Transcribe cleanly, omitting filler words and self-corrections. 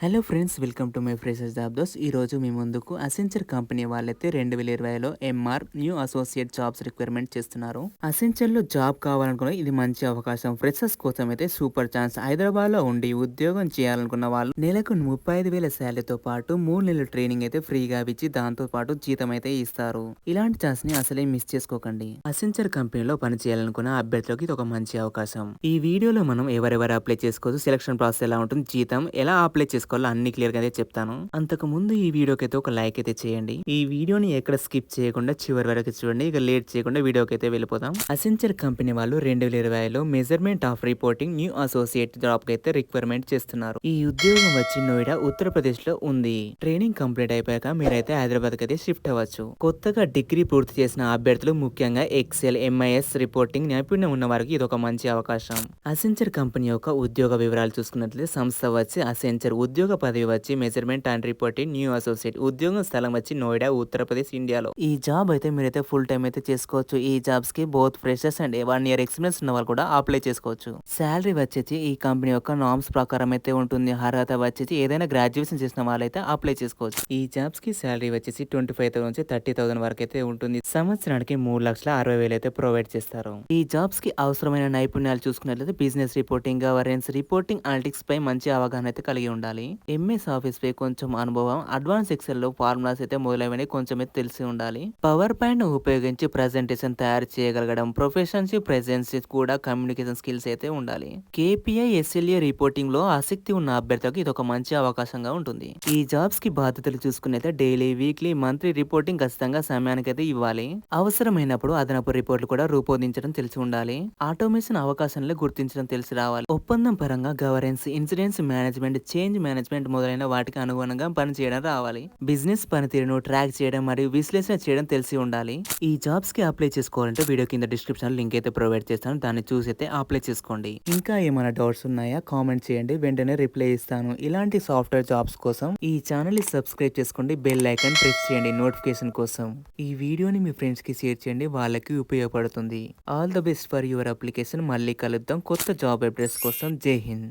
Hello friends, welcome to my freshers job dose. ఈరోజు మీ ముందుకు అసెంచర్ కంపెనీ వాళ్ళైతే 2020లో MR new associate jobs requirement చేస్తున్నారు. అసెంచర్లో జాబ్ కావాలనుకున్న ఇది మంచి అవకాశం. ఫ్రెషర్స్ కోసం అయితే సూపర్ ఛాన్స్. హైదరాబాద్లో ఉండి ఉద్యోగం చేయాలనుకున్న వాళ్ళు నెలకు 35,000 శాలరీతో పాటు 3 నెలల ట్రైనింగ్ అయితే ఫ్రీగా ఇచ్చి దాంతో పాటు జీతం అయితే ఇస్తారు. ఇలాంటి ఛాన్స్ ని అసలే మిస్ చేసుకోకండి. అసెంచర్ కంపెనీలో పని చేయాలనుకున్న అభ్యర్థులకు ఇది ఒక మంచి అవకాశం. ఈ వీడియోలో మనం ఎవరెవరు అప్లై చేసుకోవచ్చు, సెలక్షన్ ప్రాసెస్ ఎలా ఉంటుంది, జీతం ఎలా అప్లై చేసుకోవాలో అన్ని క్లియర్ గా అయితే చెప్తాను. అంతకు ముందు ఈ వీడియోకి అయితే ఒక లైక్ అయితే చేయండి. ఈ వీడియోని ఎక్కడ స్కిప్ చేయకుండా చివరి వరకు చూడండి. ఇక లేట్ చేయకుండా వీడియోకి అయితే వెళ్ళిపోతాం. అసెంచర్ కంపెనీ వాళ్ళు 2020లో measurement of reporting new associate job కి అయితే రిక్వైర్మెంట్ చేస్తున్నారు. ఈ ఉద్యోగం వచ్చి నోయిడా, ఉత్తరప్రదేశ్ లో ఉంది. ట్రైనింగ్ కంప్లీట్ అయిపోయాక మీరైతే హైదరాబాద్ కి అయితే షిఫ్ట్ అవ్వచ్చు. కొత్తగా డిగ్రీ పూర్తి చేసిన అభ్యర్థులు, ముఖ్యంగా ఎక్సెల్, ఎంఐఎస్ రిపోర్టింగ్ నైపుణ్యం ఉన్న వారికి ఇది ఒక మంచి అవకాశం. అసెంచర్ కంపెనీ యొక్క ఉద్యోగ వివరాలు చూసుకున్నట్లయితే సంస్థ వచ్చి అసెంచర్, ఉద్యోగ పదవి వచ్చి measurement and reporting new associate, ఉద్యోగం స్థలం వచ్చి నోయిడా, ఉత్తరప్రదేశ్, ఇండియాలో. ఈ జాబ్ అయితే మీరైతే ఫుల్ టైం అయితే చేసుకోవచ్చు. ఈ జాబ్స్ కి both freshers and 1 year experience ఉన్న వాళ్ళు కూడా అప్లై చేసుకోవచ్చు. శాలరీ వచ్చేసి ఈ కంపెనీ యొక్క నార్మ్స్ ప్రకారం అయితే ఉంటుంది. అర్హత వచ్చేసి ఏదైనా గ్రాడ్యుయేషన్ చేసిన వాళ్ళైతే అప్లై చేసుకోవచ్చు. ఈ జాబ్స్ కి శాలరీ వచ్చేసి 25,000 నుంచి 30,000 వరకు అయితే ఉంటుంది. సంవత్సరానికి 3,60,000 అయితే ప్రొవైడ్ చేస్తారు. ఈ జాబ్స్ కి అవసరమైన నైపుణ్యాలు చూసుకున్నట్లయితే business reporting, governance reporting, analytics పై మంచి అవగాహన అయితే కలిగి ఉండాలి. ఎంఎస్ ఆఫీస్ పై కొంచెం అనుభవం, అడ్వాన్స్ ఎక్సెల్ లో ఫార్ములాస్ అయితే మొదలైనవి కొంచెం అయితే తెలిసి ఉండాలి. పవర్ పాయింట్ ఉపయోగించి ప్రెజెంటేషన్ తయారు చేయగలగడం, ప్రొఫెషన్షిప్ ప్రెజెన్స్ కూడా కమ్యూనికేషన్ స్కిల్స్ అయితే ఉండాలి. కేపీఐ, ఎస్ఎల్ఏ రిపోర్టింగ్ లో ఆసక్తి ఉన్న అభ్యర్థులకు ఇది ఒక మంచి అవకాశంగా ఉంటుంది. ఈ జాబ్స్ కి బాధ్యతలు చూసుకున్నైతే డైలీ, వీక్లీ, మంత్లీ రిపోర్టింగ్ ఖచ్చితంగా సమయానికి అయితే ఇవ్వాలి. అవసరమైనప్పుడు అదనపు రిపోర్ట్లు కూడా రూపొందించడం తెలిసి ఉండాలి. ఆటోమేషన్ అవకాశాలను గుర్తించడం తెలిసి రావాలి. ఒప్పందం పరంగా governance, insurance management, change management మొదలైన వాటికి అనుగుణంగా పనిచేయడం రావాలి. బిజినెస్ పనితీరును ట్రాక్ చేయడం మరియు విశ్లేషణ చేయడం తెలిసి ఉండాలి. ఈ జాబ్స్ కి అప్లై చేసుకోవాలంటే వీడియో కింద డిస్క్రిప్షన్ లింక్ అయితే ప్రొవైడ్ చేస్తాను. దాన్ని చూసి అయితే అప్లై చేసుకోండి. ఇంకా ఏమైనా డౌట్స్ ఉన్నాయా కామెంట్ చేయండి, వెంటనే రిప్లై ఇస్తాను. ఇలాంటి సాఫ్ట్వేర్ జాబ్స్ కోసం ఈ ఛానల్ ని సబ్స్క్రైబ్ చేసుకోండి, బెల్ ఐకాన్ ప్రెస్ చేయండి నోటిఫికేషన్ కోసం. ఈ వీడియోని మీ ఫ్రెండ్స్ కి షేర్ చేయండి, వాళ్ళకి ఉపయోగపడుతుంది. All the best for your application. మళ్ళీ కలుద్దాం కొత్త జాబ్ అప్డేట్స్ కోసం. జై హింద్.